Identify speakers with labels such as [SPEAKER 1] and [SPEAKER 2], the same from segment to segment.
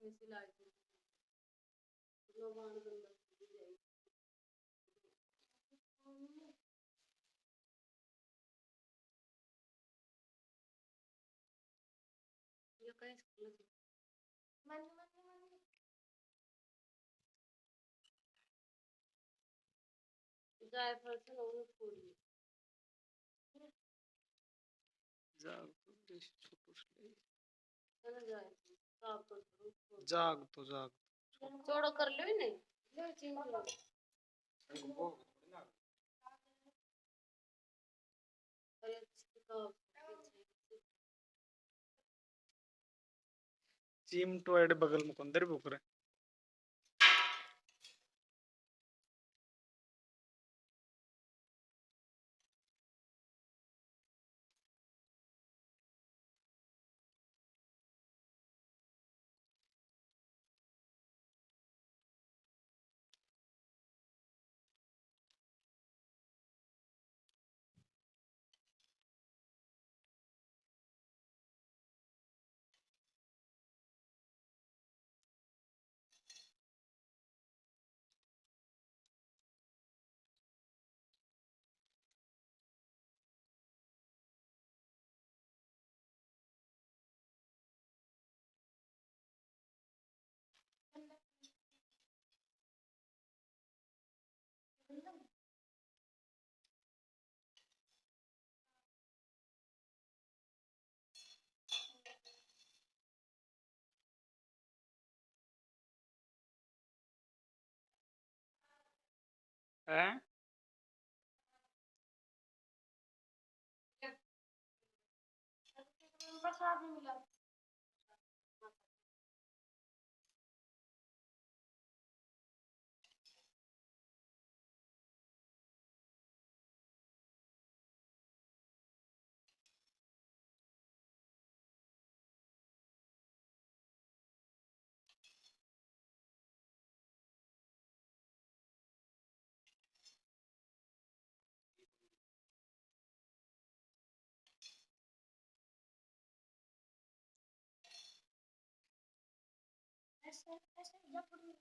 [SPEAKER 1] ऐसी लाइट लोबान गंदा जाएगी। ये कहीं स्कूल जायफल से लोग पूरी
[SPEAKER 2] जाग तो जाग
[SPEAKER 1] चौड़ा कर लो ही नहीं ले चिंगड़ो अरे
[SPEAKER 2] चिमटो एड बगल में अंदर भूख रहे हैं
[SPEAKER 1] प्रसाद नहीं मिला ऐसे ऐसे या पूरी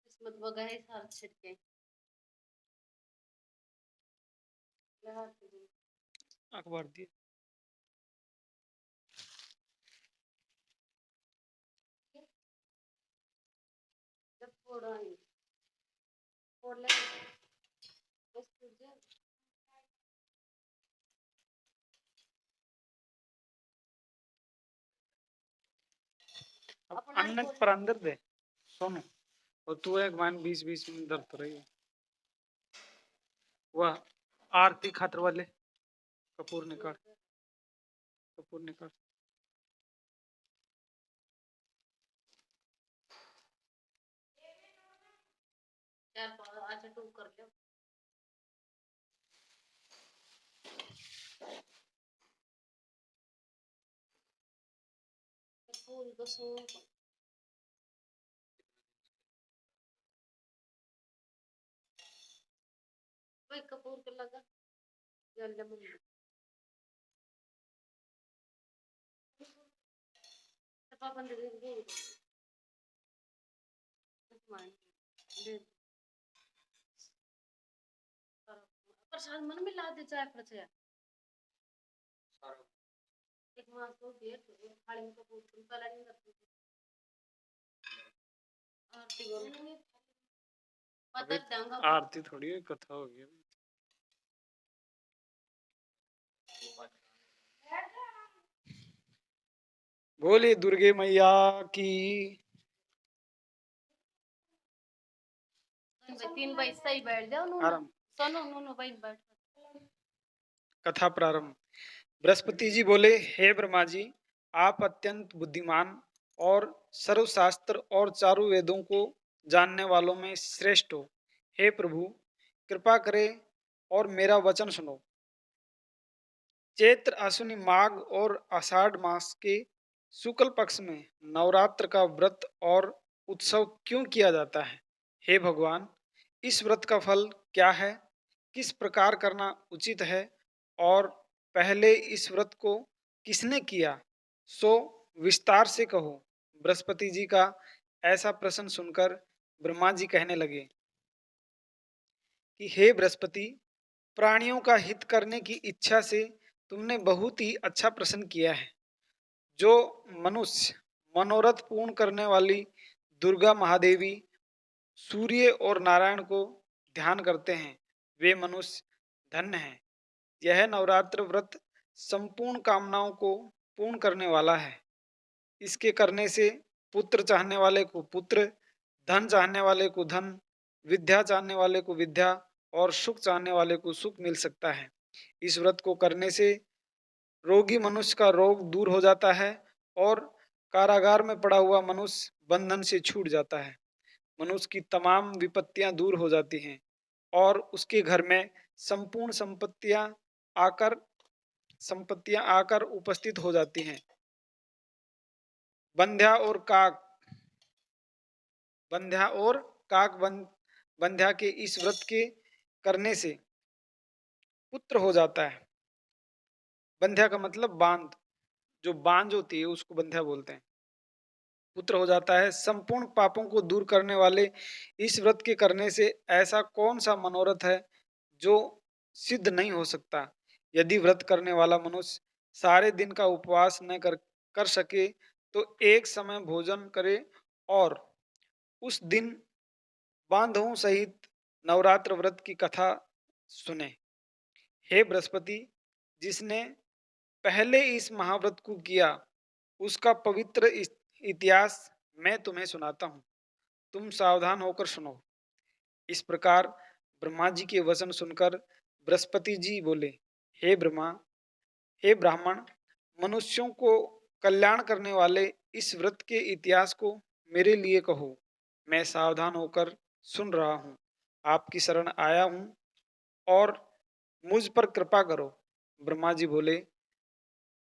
[SPEAKER 1] किस्मत बगा है सार छिटके
[SPEAKER 2] अखबार दिए
[SPEAKER 1] जब फोड़ा है फोड़ ले बस तुझे
[SPEAKER 2] अन्नत पर अंदर दे सोनू और तू एक मान 20-20 मिनट दर्द रही वह आरती खातर वाले कपूर निकाल
[SPEAKER 1] चार अच्छा टू कर लो फूल तो सो भाई कपूर के लगा जल्दी मुझे पापा ने दे मान दे प्रसाद मन में ला दे चाय प्रचार एक मास तो देर तो थाली में कपूर तुम पहला नहीं करती आरती बोल पता दंगा
[SPEAKER 2] आरती थोड़ी है, कथा हो गई। बोले दुर्गे मैया की।
[SPEAKER 1] 3 भाई सही बैठ जाओ
[SPEAKER 2] आराम।
[SPEAKER 1] सुनो नो भाई बैठ
[SPEAKER 2] कथा प्रारंभ। बृहस्पति जी बोले, हे ब्रह्मा जी, आप अत्यंत बुद्धिमान और सर्वशास्त्र और चारों वेदों को जानने वालों में श्रेष्ठ हो। हे प्रभु, कृपा करें और मेरा वचन सुनो। चैत्र आश्विनी माघ और आषाढ़ मास के शुक्ल पक्ष में नवरात्र का व्रत और उत्सव क्यों किया जाता है? हे भगवान, इस व्रत का फल क्या है? किस प्रकार करना उचित है? और पहले इस व्रत को किसने किया, सो विस्तार से कहो। बृहस्पति जी का ऐसा प्रश्न सुनकर ब्रह्मा जी कहने लगे कि हे बृहस्पति, प्राणियों का हित करने की इच्छा से तुमने बहुत ही अच्छा प्रश्न किया है। जो मनुष्य मनोरथ पूर्ण करने वाली दुर्गा महादेवी, सूर्य और नारायण को ध्यान करते हैं, वे मनुष्य धन्य हैं। यह नवरात्र व्रत संपूर्ण कामनाओं को पूर्ण करने वाला है। इसके करने से पुत्र चाहने वाले को पुत्र, धन चाहने वाले को धन, विद्या चाहने वाले को विद्या और सुख चाहने वाले को सुख मिल सकता है। इस व्रत को करने से रोगी मनुष्य का रोग दूर हो जाता है और कारागार में पड़ा हुआ मनुष्य बंधन से छूट जाता है। मनुष्य की तमाम विपत्तियां दूर हो जाती हैं और उसके घर में संपूर्ण संपत्तियां आकर उपस्थित हो जाती हैं। बंध्या और काक बंध्या और काक बंध्या के इस व्रत के करने से पुत्र हो जाता है। बंध्या का मतलब बांध, जो बांझ होती है उसको बंध्या बोलते हैं। पुत्र हो जाता है। संपूर्ण पापों को दूर करने वाले इस व्रत के करने से ऐसा कौन सा मनोरथ है जो सिद्ध नहीं हो सकता? यदि व्रत करने वाला मनुष्य सारे दिन का उपवास न कर सके तो एक समय भोजन करे और उस दिन बांधवों सहित नवरात्र व्रत की कथा सुने। हे बृहस्पति, जिसने पहले इस महाव्रत को किया, उसका पवित्र इतिहास मैं तुम्हें सुनाता हूँ। तुम सावधान होकर सुनो। इस प्रकार ब्रह्मा जी के वचन सुनकर बृहस्पति जी बोले, हे ब्रह्मा, हे ब्राह्मण, मनुष्यों को कल्याण करने वाले इस व्रत के इतिहास को मेरे लिए कहो। मैं सावधान होकर सुन रहा हूँ। आपकी शरण आया हूँ और मुझ पर कृपा करो। ब्रह्मा जी बोले,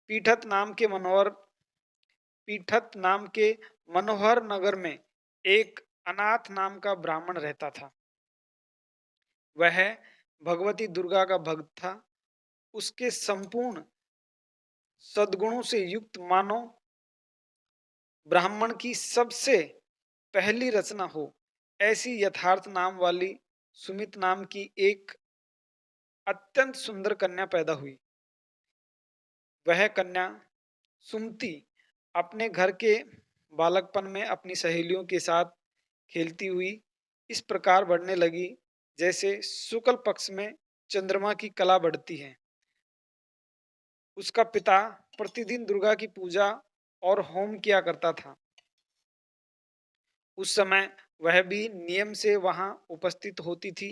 [SPEAKER 2] पीठत नाम के मनोहर पीठत नाम के मनोहर नगर में एक अनाथ नाम का ब्राह्मण रहता था। वह भगवती दुर्गा का भक्त था। उसके संपूर्ण सद्गुणों से युक्त मानो ब्राह्मण की सबसे पहली रचना हो, ऐसी यथार्थ नाम वाली सुमित नाम की एक अत्यंत सुंदर कन्या पैदा हुई। वह कन्या सुमति अपने घर के बालकपन में अपनी सहेलियों के साथ खेलती हुई इस प्रकार बढ़ने लगी जैसे शुक्ल पक्ष में चंद्रमा की कला बढ़ती है। उसका पिता प्रतिदिन दुर्गा की पूजा और होम किया करता था। उस समय वह भी नियम से वहां उपस्थित होती थी।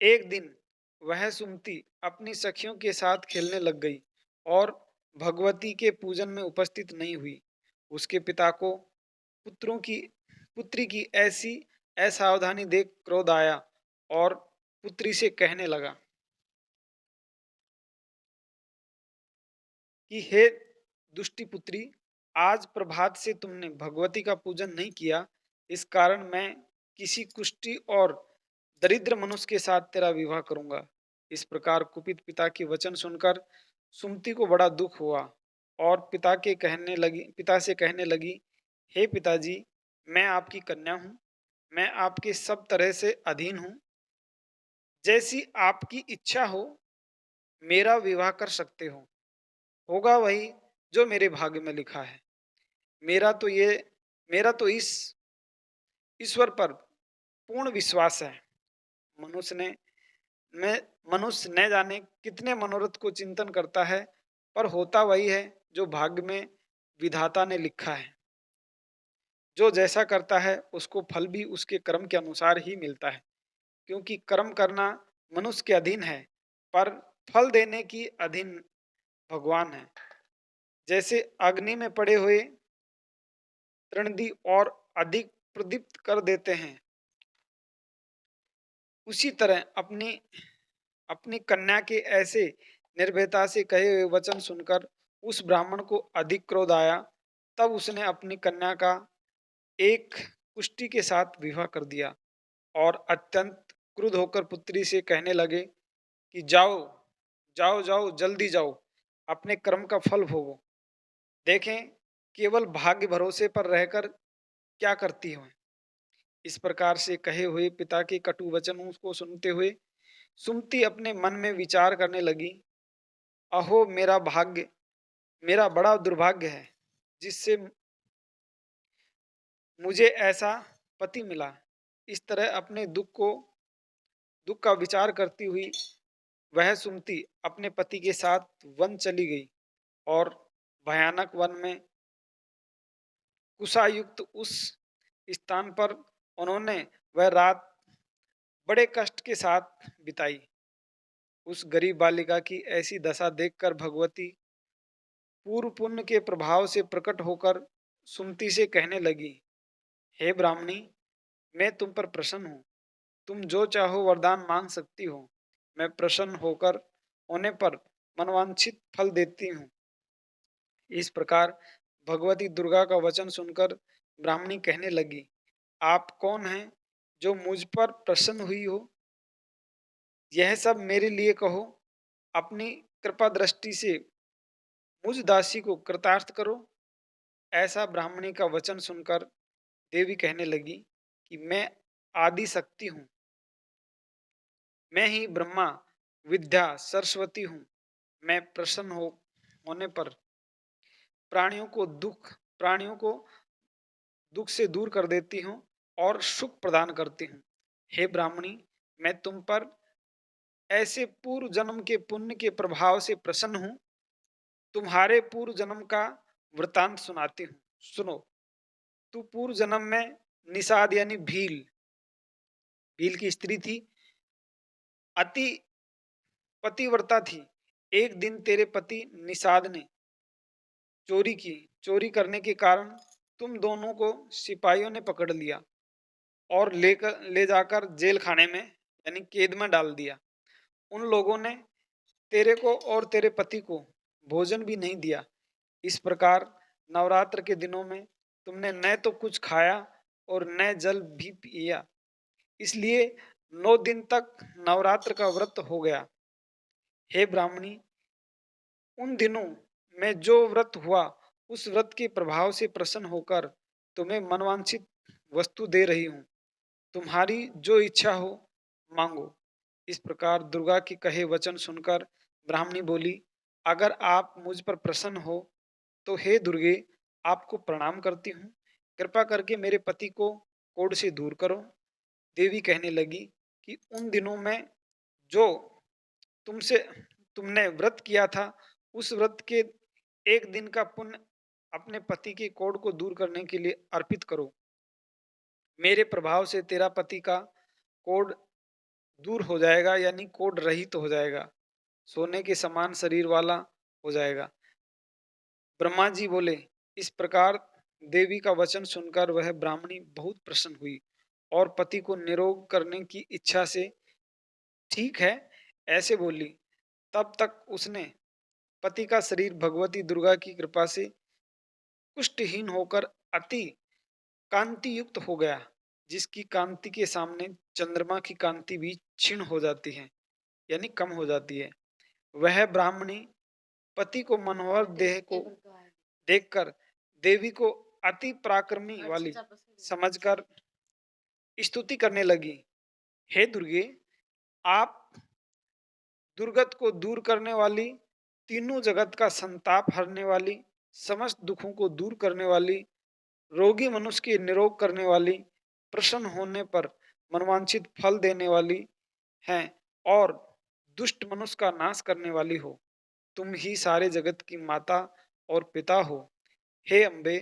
[SPEAKER 2] एक दिन वह सुमति अपनी सखियों के साथ खेलने लग गई और भगवती के पूजन में उपस्थित नहीं हुई। उसके पिता को पुत्रों की पुत्री की ऐसी असावधानी देख क्रोध आया और पुत्री से कहने लगा कि हे दुष्टी पुत्री, आज प्रभात से तुमने भगवती का पूजन नहीं किया। इस कारण मैं किसी कुष्ठी और दरिद्र मनुष्य के साथ तेरा विवाह करूंगा। इस प्रकार कुपित पिता के वचन सुनकर सुमति को बड़ा दुख हुआ और पिता से कहने लगी, हे पिताजी, मैं आपकी कन्या हूँ। मैं आपके सब तरह से अधीन हूँ। जैसी आपकी इच्छा हो, मेरा विवाह कर सकते हो। होगा वही जो मेरे भाग्य में लिखा है। मेरा तो ये मेरा तो इस ईश्वर पर पूर्ण विश्वास है। मनुष्य ने मैं मनुष्य न जाने कितने मनोरथ को चिंतन करता है, पर होता वही है जो भाग्य में विधाता ने लिखा है। जो जैसा करता है उसको फल भी उसके कर्म के अनुसार ही मिलता है, क्योंकि कर्म करना मनुष्य के अधीन है, पर फल देने की अधीन भगवान है। जैसे अग्नि में पड़े हुए तृणदी और अधिक प्रदीप्त कर देते हैं, उसी तरह अपनी अपनी कन्या के ऐसे निर्भयता से कहे हुए वचन सुनकर उस ब्राह्मण को अधिक क्रोध आया। तब उसने अपनी कन्या का एक कुष्टी के साथ विवाह कर दिया और अत्यंत क्रुद्ध होकर पुत्री से कहने लगे कि जाओ जाओ जाओ, जल्दी जाओ, अपने कर्म का फल भोगो। देखें केवल भाग्य भरोसे पर रहकर क्या करती हो। इस प्रकार से कहे हुए पिता के कटु वचनों को सुनते हुए सुमति अपने मन में विचार करने लगी, अहो मेरा बड़ा दुर्भाग्य है, जिससे मुझे ऐसा पति मिला। इस तरह अपने दुख का विचार करती हुई वह सुमति अपने पति के साथ वन चली गई और भयानक वन में कुशायुक्त उस स्थान पर उन्होंने वह रात बड़े कष्ट के साथ बिताई। उस गरीब बालिका की ऐसी दशा देखकर भगवती पूर्व पुण्य के प्रभाव से प्रकट होकर सुमति से कहने लगी, हे ब्राह्मणी, मैं तुम पर प्रसन्न हूँ। तुम जो चाहो वरदान मांग सकती हो। मैं प्रसन्न होने पर मनवांछित फल देती हूँ। इस प्रकार भगवती दुर्गा का वचन सुनकर ब्राह्मणी कहने लगी, आप कौन हैं जो मुझ पर प्रसन्न हुई हो? यह सब मेरे लिए कहो। अपनी कृपा दृष्टि से मुझ दासी को कृतार्थ करो। ऐसा ब्राह्मणी का वचन सुनकर देवी कहने लगी कि मैं आदि शक्ति हूँ। मैं ही ब्रह्मा विद्या सरस्वती हूँ। मैं प्रसन्न होने पर प्राणियों को दुख से दूर कर देती हूँ और सुख प्रदान करती हूँ। हे ब्राह्मणी, मैं तुम पर ऐसे पूर्व जन्म के पुण्य के प्रभाव से प्रसन्न हूँ। तुम्हारे पूर्व जन्म का वृतांत सुनाती हूँ, सुनो। तू पूर्व जन्म में निषाद यानी भील की स्त्री थी, अति पतिव्रता थी। एक दिन तेरे पति निषाद ने चोरी की। चोरी करने के कारण तुम दोनों को सिपाहियों ने पकड़ लिया और ले जाकर जेल खाने में यानी कैद में डाल दिया। उन लोगों ने तेरे को और तेरे पति को भोजन भी नहीं दिया। इस प्रकार नवरात्र के दिनों में तुमने न तो कुछ खाया और न जल भी पिया। इसलिए 9 दिन तक नवरात्र का व्रत हो गया। हे ब्राह्मणी, उन दिनों में जो व्रत हुआ, उस व्रत के प्रभाव से प्रसन्न होकर तुम्हें मनवांछित वस्तु दे रही हूँ। तुम्हारी जो इच्छा हो मांगो। इस प्रकार दुर्गा के कहे वचन सुनकर ब्राह्मणी बोली, अगर आप मुझ पर प्रसन्न हो तो हे दुर्गे, आपको प्रणाम करती हूँ। कृपा करके मेरे पति को कोढ़ से दूर करो। देवी कहने लगी कि उन दिनों में जो तुमसे तुमने व्रत किया था, उस व्रत के एक दिन का पुण्य अपने पति के कोढ़ को दूर करने के लिए अर्पित करो। मेरे प्रभाव से तेरा पति का कोढ़ दूर हो जाएगा, यानी कोढ़ रहित तो हो जाएगा, सोने के समान शरीर वाला हो जाएगा। ब्रह्मा जी बोले। इस प्रकार देवी का वचन सुनकर वह ब्राह्मणी बहुत प्रसन्न हुई और पति को निरोग करने की इच्छा से ठीक है ऐसे बोली। तब तक उसने पति का शरीर भगवती दुर्गा की कृपा से पुष्टहीन होकर अति कांति युक्त हो गया, जिसकी कांति के सामने चंद्रमा की कांति भी क्षीण हो जाती है, यानी कम हो जाती है। वह ब्राह्मणी पति को मनोहर देह को देखकर देवी को अति पराक्रमी वाली समझकर स्तुति करने लगी, हे दुर्गे, आप दुर्गत को दूर करने वाली, तीनों जगत का संताप हरने वाली, समस्त दुखों को दूर करने वाली, रोगी मनुष्य के निरोग करने वाली, प्रसन्न होने पर मनवांछित फल देने वाली हैं और दुष्ट मनुष्य का नाश करने वाली हो। तुम ही सारे जगत की माता और पिता हो। हे अम्बे,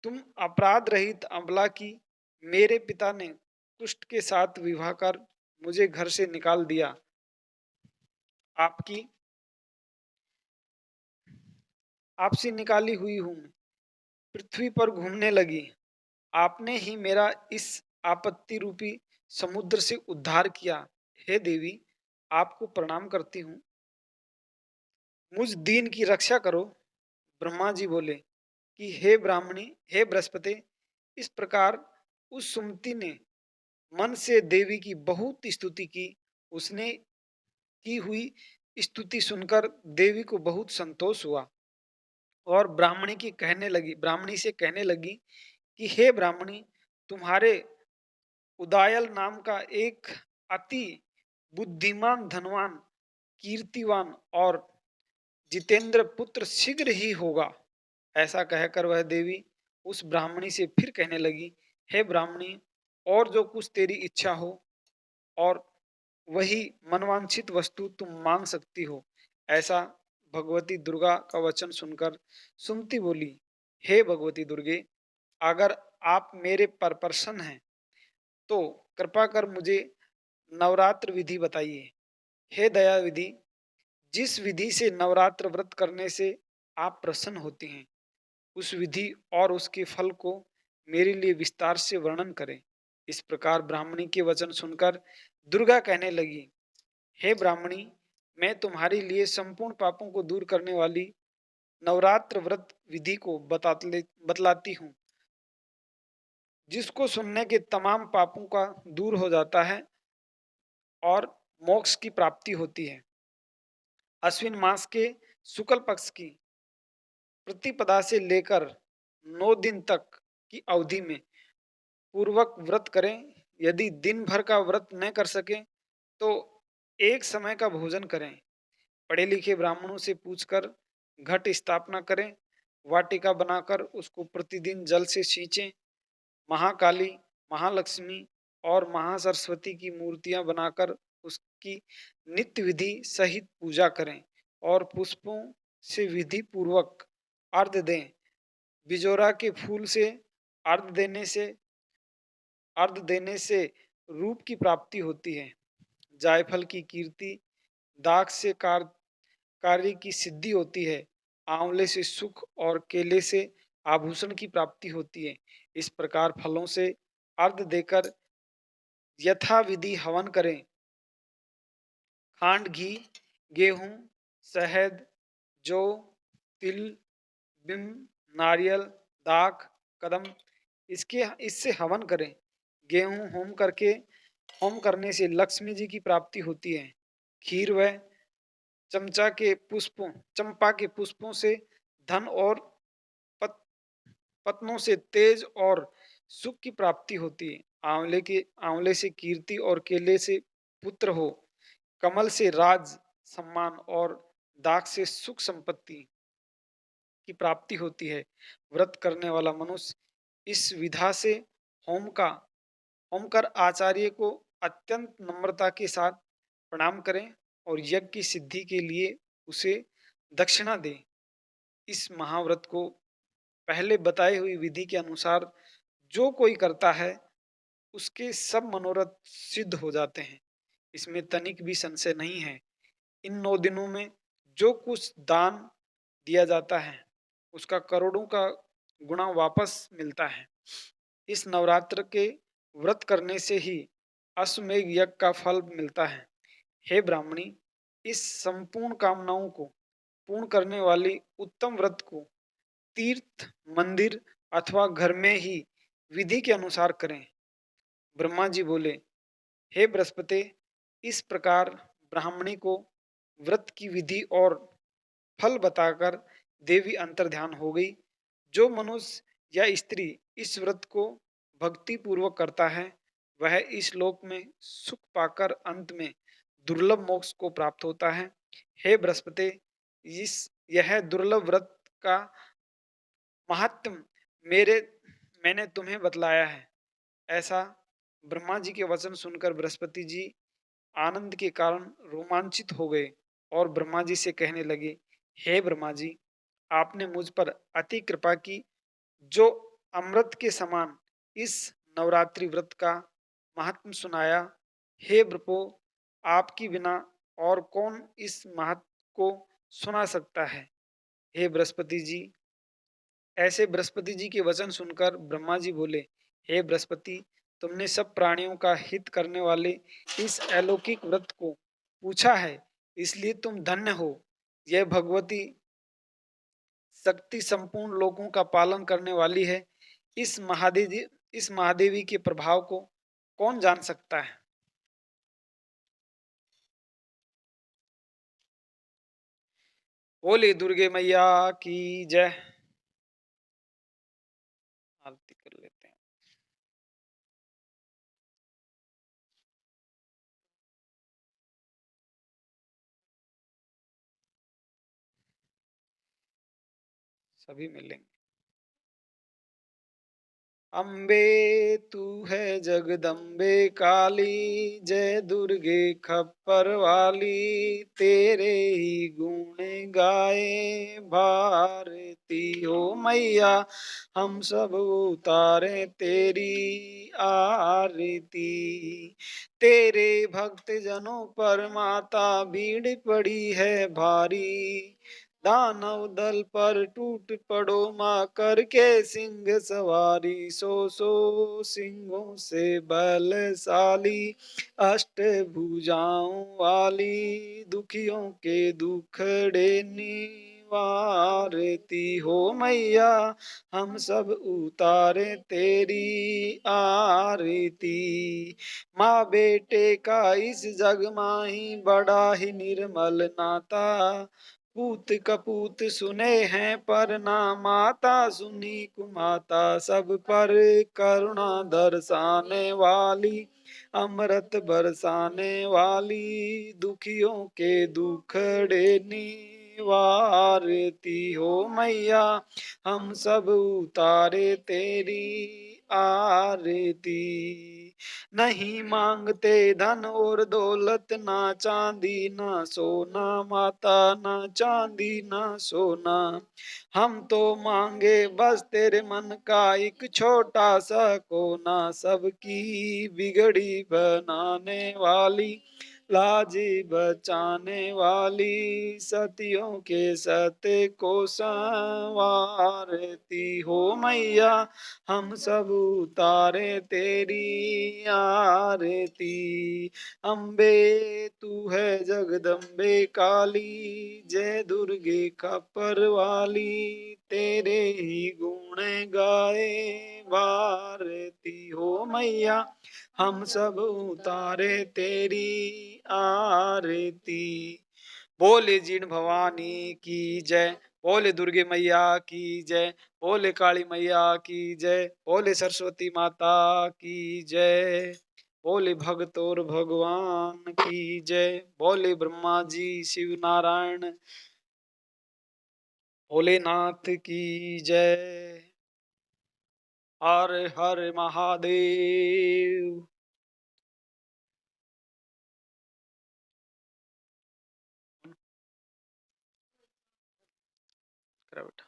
[SPEAKER 2] तुम अपराध रहित अबला की, मेरे पिता ने कुष्ठ के साथ विवाह कर मुझे घर से निकाल दिया। आपकी आपसे निकाली हुई हूँ, पृथ्वी पर घूमने लगी। आपने ही मेरा इस आपत्ति रूपी समुद्र से उद्धार किया। हे देवी, आपको प्रणाम करती हूँ, मुझ दीन की रक्षा करो। ब्रह्मा जी बोले कि हे ब्राह्मणी, हे बृहस्पति, इस प्रकार उस सुमति ने मन से देवी की बहुत स्तुति की। उसने की हुई स्तुति सुनकर देवी को बहुत संतोष हुआ और ब्राह्मणी से कहने लगी कि हे ब्राह्मणी, तुम्हारे उदायल नाम का एक अति बुद्धिमान, धनवान, कीर्तिवान और जितेंद्र पुत्र शीघ्र ही होगा। ऐसा कहकर वह देवी उस ब्राह्मणी से फिर कहने लगी, हे ब्राह्मणी, और जो कुछ तेरी इच्छा हो और वही मनवांछित वस्तु तुम मांग सकती हो। ऐसा भगवती दुर्गा का वचन सुनकर सुमति बोली, हे भगवती दुर्गे, अगर आप मेरे पर प्रसन्न हैं तो कृपा कर मुझे नवरात्र विधि बताइए। हे दया विधि, जिस विधि से नवरात्र व्रत करने से आप प्रसन्न होती हैं, उस विधि और उसके फल को मेरे लिए विस्तार से वर्णन करें। इस प्रकार ब्राह्मणी के वचन सुनकर दुर्गा कहने लगी, हे ब्राह्मणी, मैं तुम्हारे लिए संपूर्ण पापों को दूर करने वाली नवरात्र व्रत विधि को बतलाती हूँ, जिसको सुनने के तमाम पापों का दूर हो जाता है और मोक्ष की प्राप्ति होती है। अश्विन मास के शुक्ल पक्ष की प्रतिपदा से लेकर 9 दिन तक की अवधि में पूर्वक व्रत करें। यदि दिन भर का व्रत न कर सके तो एक समय का भोजन करें। पढ़े लिखे ब्राह्मणों से पूछकर घट स्थापना करें, वाटिका बनाकर उसको प्रतिदिन जल से सींचें। महाकाली, महालक्ष्मी और महासरस्वती की मूर्तियां बनाकर उसकी नित्य विधि सहित पूजा करें और पुष्पों से विधि पूर्वक अर्घ्य दें। बिजोरा के फूल से अर्घ्य देने से रूप की प्राप्ति होती है। जायफल की कीर्ति, दाख से कार्य की सिद्धि होती है। आंवले से सुख और केले से आभूषण की प्राप्ति होती है। इस प्रकार फलों से अर्घ्य देकर यथाविधि हवन करें। खांड, घी, गेहूं, शहद, जौ, तिल, बिम, नारियल, दाख, कदम, इससे हवन करें। गेहूं होम करने से लक्ष्मी जी की प्राप्ति होती है। खीर व चंपा के पुष्पों से धन और पत, पत्नों से तेज और सुख की प्राप्ति होती है। आंवले से कीर्ति और केले से पुत्र हो। कमल से राज, सम्मान और दाख से सुख संपत्ति की प्राप्ति होती है। व्रत करने वाला मनुष्य इस विधा से होम का होम कर आचार्य को अत्यंत नम्रता के साथ प्रणाम करें और यज्ञ की सिद्धि के लिए उसे दक्षिणा दें। इस महाव्रत को पहले बताई हुई विधि के अनुसार जो कोई करता है, उसके सब मनोरथ सिद्ध हो जाते हैं। इसमें तनिक भी संशय नहीं है। इन 9 दिनों में जो कुछ दान दिया जाता है, उसका करोड़ों का गुणा वापस मिलता है। इस नवरात्र के व्रत करने से ही अश्वमेघ यज्ञ का फल मिलता है। हे ब्राह्मणी, इस संपूर्ण कामनाओं को पूर्ण करने वाली उत्तम व्रत को तीर्थ, मंदिर अथवा घर में ही विधि के अनुसार करें। ब्रह्मा जी बोले, हे बृहस्पति, इस प्रकार ब्राह्मणी को व्रत की विधि और फल बताकर देवी अंतर्ध्यान हो गई। जो मनुष्य या स्त्री इस व्रत को भक्ति पूर्वक करता है, वह इस लोक में सुख पाकर अंत में दुर्लभ मोक्ष को प्राप्त होता है। हे बृहस्पति, इस यह दुर्लभ व्रत का महात्म मेरे मैंने तुम्हें बतलाया है। ऐसा ब्रह्मा जी के वचन सुनकर बृहस्पति जी आनंद के कारण रोमांचित हो गए और ब्रह्मा जी से कहने लगे, हे ब्रह्मा जी, आपने मुझ पर अति कृपा की, जो अमृत के समान इस नवरात्रि व्रत का महात्म सुनाया। हे प्रभु, आपकी बिना और कौन इस महत्व को सुना सकता है। हे बृहस्पति जी, ऐसे बृहस्पति जी के वचन सुनकर ब्रह्मा जी बोले, हे बृहस्पति, तुमने सब प्राणियों का हित करने वाले इस अलौकिक व्रत को पूछा है, इसलिए तुम धन्य हो। यह भगवती शक्ति संपूर्ण लोगों का पालन करने वाली है। इस महादेवी के प्रभाव को कौन जान सकता है। बोले दुर्गे मैया की जय। आरती कर लेते हैं। सभी मिलेंगे। अम्बे तू है जगदम्बे काली, जय दुर्गे खप्पर वाली, तेरे ही गुण गाए भारती हो मैया, हम सब उतारे तेरी आरती। तेरे भक्त जनों पर माता भीड़ पड़ी है भारी, दानव दल पर टूट पड़ो माँ करके सिंह सवारी, सो सिंहों से बलशाली, अष्ट भुजाओं वाली, दुखियों के दुखड़े निवारती हो मैया, हम सब उतारे तेरी आरती। माँ बेटे का इस जग माही बड़ा ही निर्मल नाता, पूत कपूत सुने हैं पर ना माता सुनी कुमाता, सब पर करुणा दर्शाने वाली, अमृत बरसाने वाली, दुखियों के दुखड़े निवारती हो मैया, हम सब उतारे तेरी आरती। नहीं मांगते धन और दौलत, ना चांदी ना सोना माता, ना चांदी ना सोना, हम तो मांगे बस तेरे मन का एक छोटा सा कोना, सबकी बिगड़ी बनाने वाली, लाज बचाने वाली, सतियों के सत्य को संवारती हो मैया, हम सब उतारे तेरी आरती। अम्बे तू है जगदम्बे काली, जय दुर्गे खप्पर वाली, तेरे ही गुण गाए भारती हो मैया, हम सब उतारे तेरी आरती। बोले जीण भवानी की जय, बोले दुर्गे मैया की जय, बोले काली मैया की जय, बोले सरस्वती माता की जय, बोले भगत और भगवान की जय, बोले ब्रह्मा जी शिव नारायण भोलेनाथ की जय। हर हर महादेव। करा बेटा।